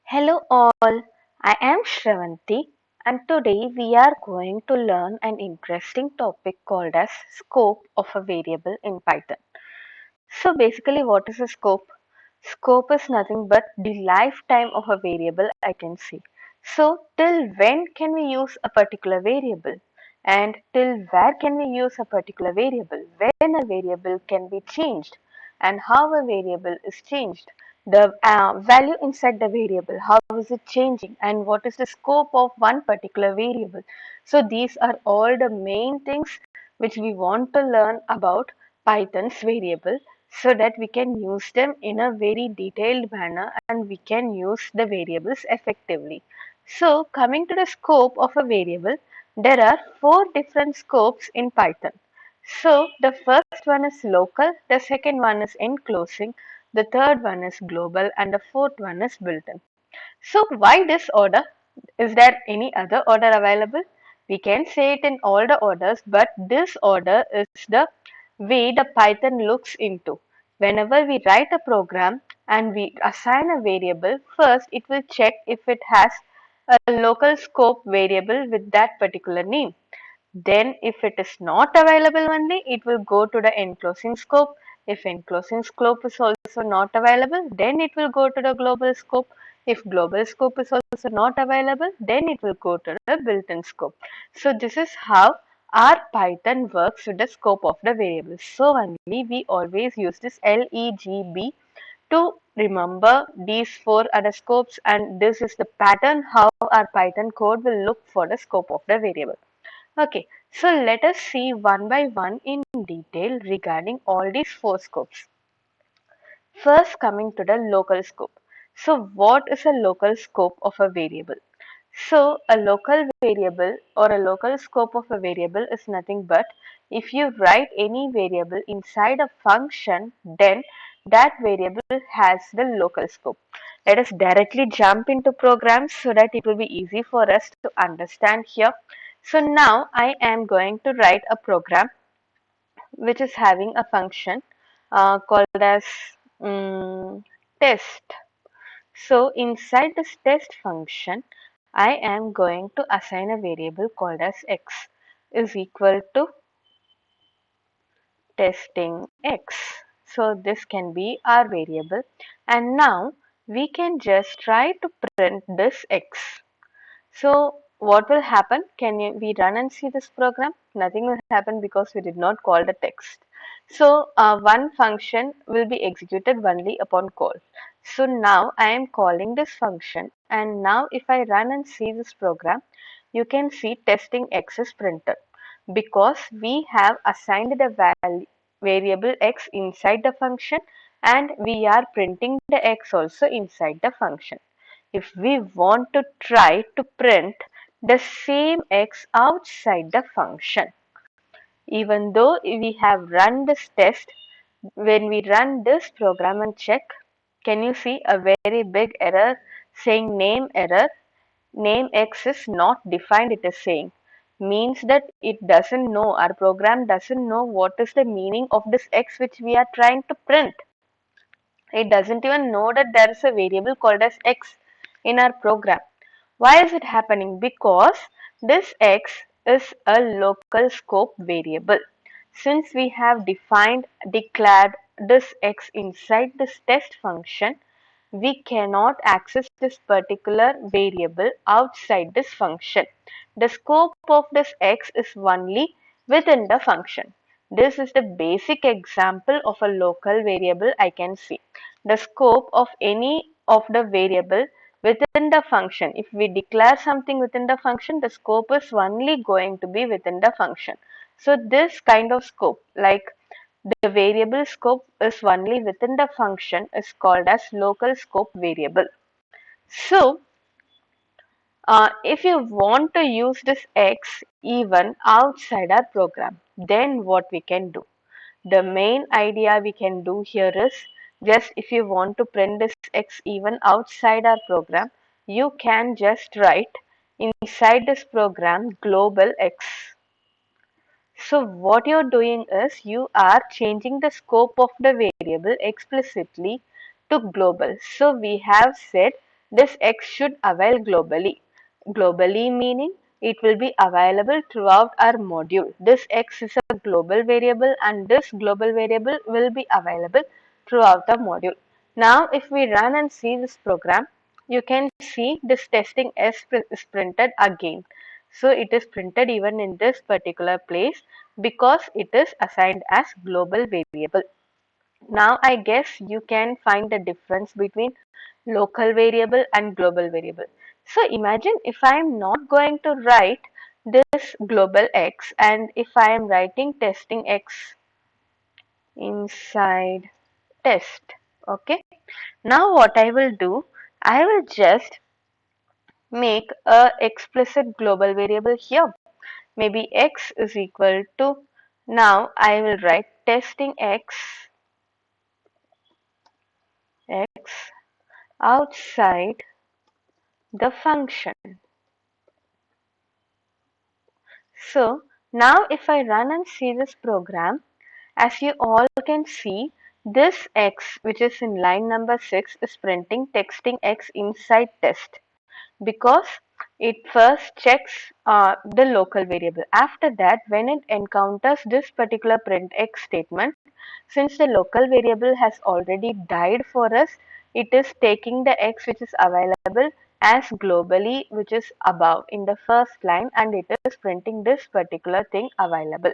Hello all, I am Shravanthi and today we are going to learn an interesting topic called as scope of a variable in Python. So basically what is a scope? Scope is nothing but the lifetime of a variable I can see. So till when can we use a particular variable? And till where can we use a particular variable? When a variable can be changed? And how a variable is changed? The value inside the variable, how is it changing? And what is the scope of one particular variable? So these are all the main things which we want to learn about Python's variable so that we can use them in a very detailed manner and we can use the variables effectively. So coming to the scope of a variable, there are four different scopes in Python. So the first one is local, the second one is enclosing, the third one is global, and the fourth one is built-in. So why this order? Is there any other order available? We can say it in all the orders, but this order is the way the Python looks into. Whenever we write a program and we assign a variable, first it will check if it has a local scope variable with that particular name. Then if it is not available only, it will go to the enclosing scope. If enclosing scope is also not available, then it will go to the global scope. If global scope is also not available, then it will go to the built-in scope. So this is how our Python works with the scope of the variable. So only we always use this LEGB to remember these four other scopes, and this is the pattern how our Python code will look for the scope of the variable. Okay, so let us see one by one in detail regarding all these four scopes. First, coming to the local scope. So, what is a local scope of a variable? So, a local variable or a local scope of a variable is nothing but if you write any variable inside a function, then that variable has the local scope. Let us directly jump into programs so that it will be easy for us to understand here. So, now I am going to write a program which is having a function called as test. So inside this test function, I am going to assign a variable called as x is equal to testing x. So this can be our variable, and now we can just try to print this x. So what will happen? We run and see this program? Nothing will happen because we did not call the text. So one function will be executed only upon call. So now I am calling this function, and now if I run and see this program, you can see testing x is printed because we have assigned the variable x inside the function and we are printing the x also inside the function. If we want to try to print the same x outside the function, even though we have run this test, when we run this program and check, can you see a very big error saying name error? Name x is not defined, it is saying. Means that it doesn't know, our program doesn't know what is the meaning of this x which we are trying to print. It doesn't even know that there is a variable called as x in our program. Why is it happening? Because this x is a local scope variable. Since we have declared this x inside this test function, we cannot access this particular variable outside this function. The scope of this x is only within the function. This is the basic example of a local variable I can see. The scope of any of the variable within the function. If we declare something within the function, the scope is only going to be within the function. So this kind of scope, like the variable scope is only within the function, is called as local scope variable. So if you want to use this x even outside our program, then what we can do? The main idea we can do here is just if you want to print this x even outside our program, you can just write inside this program global x. So what you're doing is you are changing the scope of the variable explicitly to global. So we have said this X should avail globally. Globally meaning it will be available throughout our module. This X is a global variable and this global variable will be available throughout the module. Now if we run and see this program, you can see this testing S is printed again. So it is printed even in this particular place because it is assigned as global variable. Now I guess you can find the difference between local variable and global variable. So imagine if I am not going to write this global X and if I am writing testing X inside test. Okay. Now what I will do, I will just make a explicit global variable here. Maybe X is equal to, now I will write testing X outside the function. So now if I run and see this program, as you all can see, this X which is in line number 6 is printing texting X inside test because it first checks the local variable. After that, when it encounters this particular print X statement, since the local variable has already died for us, it is taking the X which is available as globally, which is above in the first line, and it is printing this particular thing available.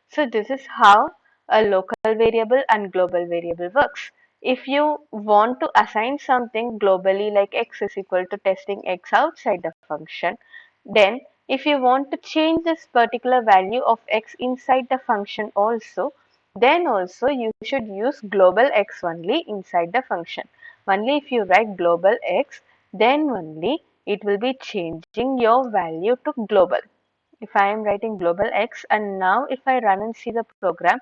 So this is how a local variable and global variable works. If you want to assign something globally like X is equal to testing X outside the function, then if you want to change this particular value of X inside the function also, then also you should use global X only inside the function. Only if you write global X, then only it will be changing your value to global. If I am writing global X and now if I run and see the program,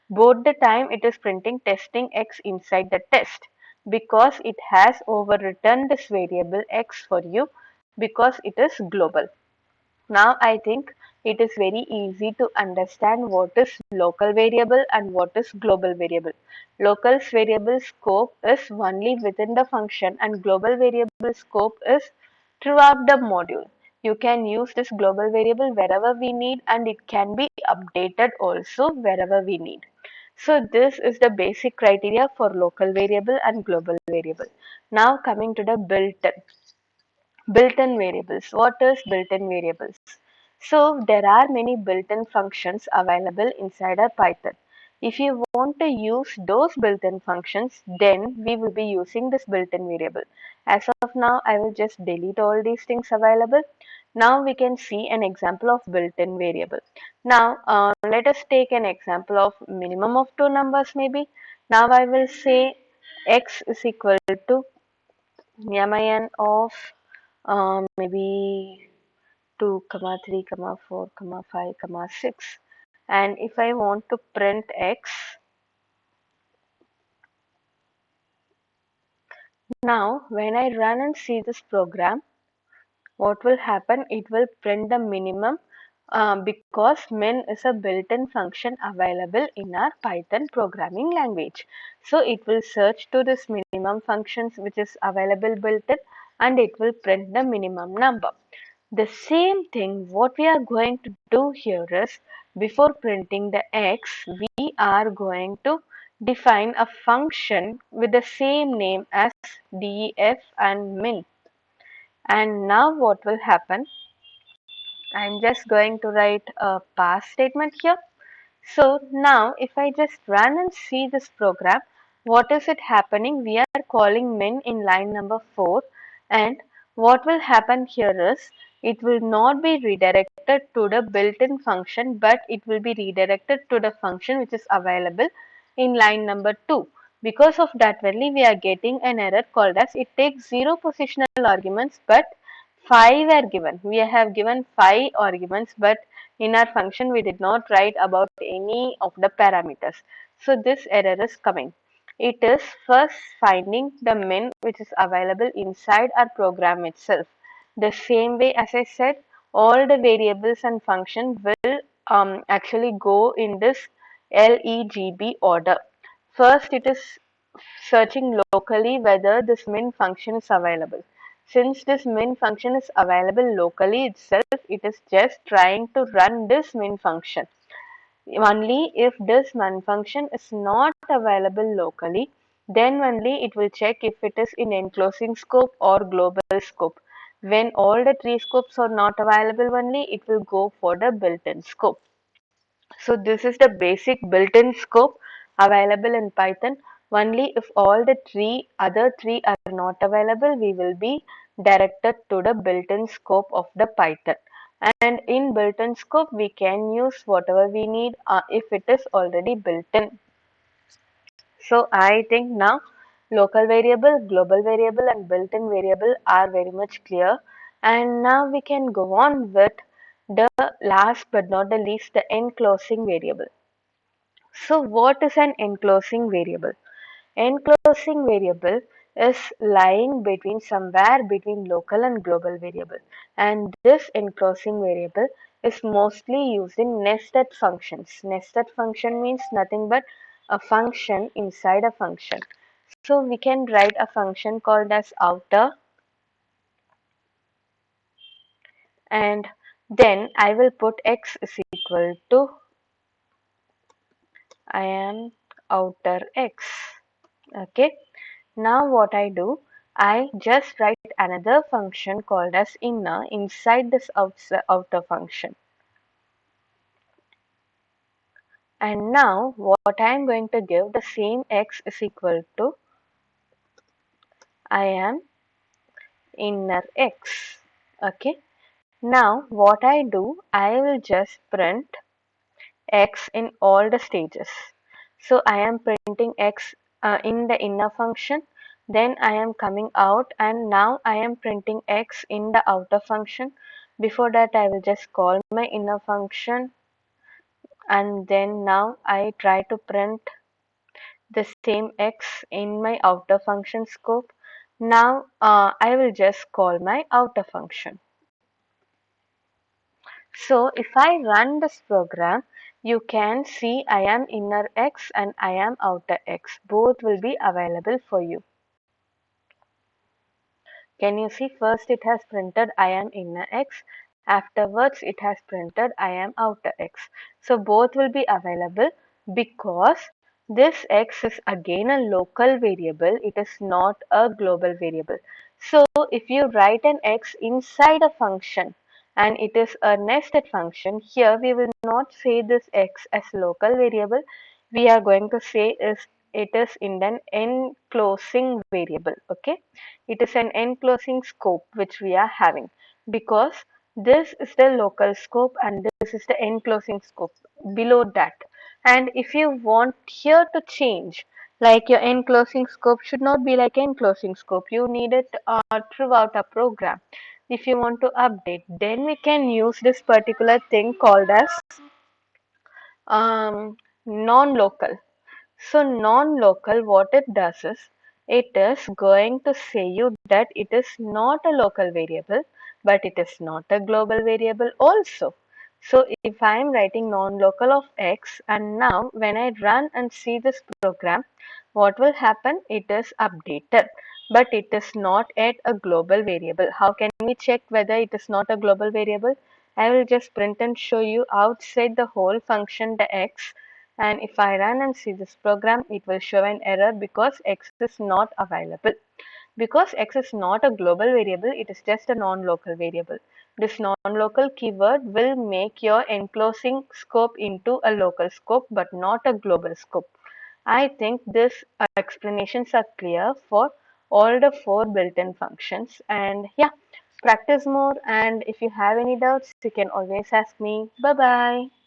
both the time it is printing testing X inside the test because it has overwritten this variable X for you because it is global. Now I think it is very easy to understand what is local variable and what is global variable. Local variable scope is only within the function and global variable scope is throughout the module. You can use this global variable wherever we need and it can be updated also wherever we need. So this is the basic criteria for local variable and global variable. Now coming to the built-in. Built-in variables. What is built-in variables? So there are many built-in functions available inside our Python. If you want to use those built-in functions, then we will be using this built-in variable. As of now, I will just delete all these things available. Now we can see an example of built-in variable. Now let us take an example of minimum of two numbers maybe. Now I will say x is equal to min of maybe 2, 3, 4, 5, 6. And if I want to print x, now when I run and see this program, what will happen? It will print the minimum because min is a built-in function available in our Python programming language. So it will search to this minimum functions which is available built-in and it will print the minimum number. The same thing what we are going to do here is before printing the x, we are going to define a function with the same name as def and min. And now what will happen? I'm just going to write a pass statement here. So now if I just run and see this program, what is it happening? We are calling min in line number 4 and what will happen here is it will not be redirected to the built-in function but it will be redirected to the function which is available in line number 2. Because of that only we are getting an error called as it takes 0 positional arguments but 5 are given. We have given 5 arguments but in our function we did not write about any of the parameters. So this error is coming. It is first finding the min which is available inside our program itself. The same way as I said, all the variables and functions will actually go in this LEGB order. First it is searching locally whether this min function is available. since this main function is available locally itself, it is just trying to run this main function. Only if this main function is not available locally, then only it will check if it is in enclosing scope or global scope. When all the three scopes are not available only, it will go for the built-in scope. So this is the basic built-in scope available in Python. Only if all the other three are not available, we will be directed to the built-in scope of the Python. And in built-in scope, we can use whatever we need if it is already built in. So I think now local variable, global variable, and built-in variable are very much clear. And now we can go on with the last but not the least, the enclosing variable. So what is an enclosing variable? Enclosing variable is lying between somewhere between local and global variable, and this enclosing variable is mostly used in nested functions. Nested function means nothing but a function inside a function. So we can write a function called as outer, and then I will put x is equal to I am outer x. Okay. Now what I do, I just write another function called as inner inside this outer function. And now what I am going to give, the same x is equal to I am inner x. Okay. Now what I do, I will just print x in all the stages. So I am printing x in the inner function, then I am coming out, and now I am printing x in the outer function. Before that I will just call my inner function, and then now I try to print the same x in my outer function scope. Now I will just call my outer function. So if I run this program, you can see I am inner x and I am outer x. Both will be available for you. Can you see, first it has printed I am inner x, afterwards it has printed I am outer x. So both will be available because this x is again a local variable, it is not a global variable. So if you write an x inside a function and it is a nested function, here we will not say this x as local variable, we are going to say it is in an enclosing variable. Okay, it is an enclosing scope which we are having, because this is the local scope and this is the enclosing scope below that. And if you want here to change, like your enclosing scope should not be like enclosing scope, you need it throughout a program. If you want to update, then we can use this particular thing called as non-local. So non-local, what it does is, it is going to say you that it is not a local variable, but it is not a global variable also. So if I am writing non-local of x, and now when I run and see this program, what will happen? It is updated, but it is not yet a global variable. How can we check whether it is not a global variable? I will just print and show you outside the whole function the x, and if I run and see this program, it will show an error because x is not available. Because x is not a global variable, it is just a non-local variable. This non-local keyword will make your enclosing scope into a local scope but not a global scope. I think this explanations are clear for all the four built-in functions. And yeah, practice more, and if you have any doubts, you can always ask me. Bye bye.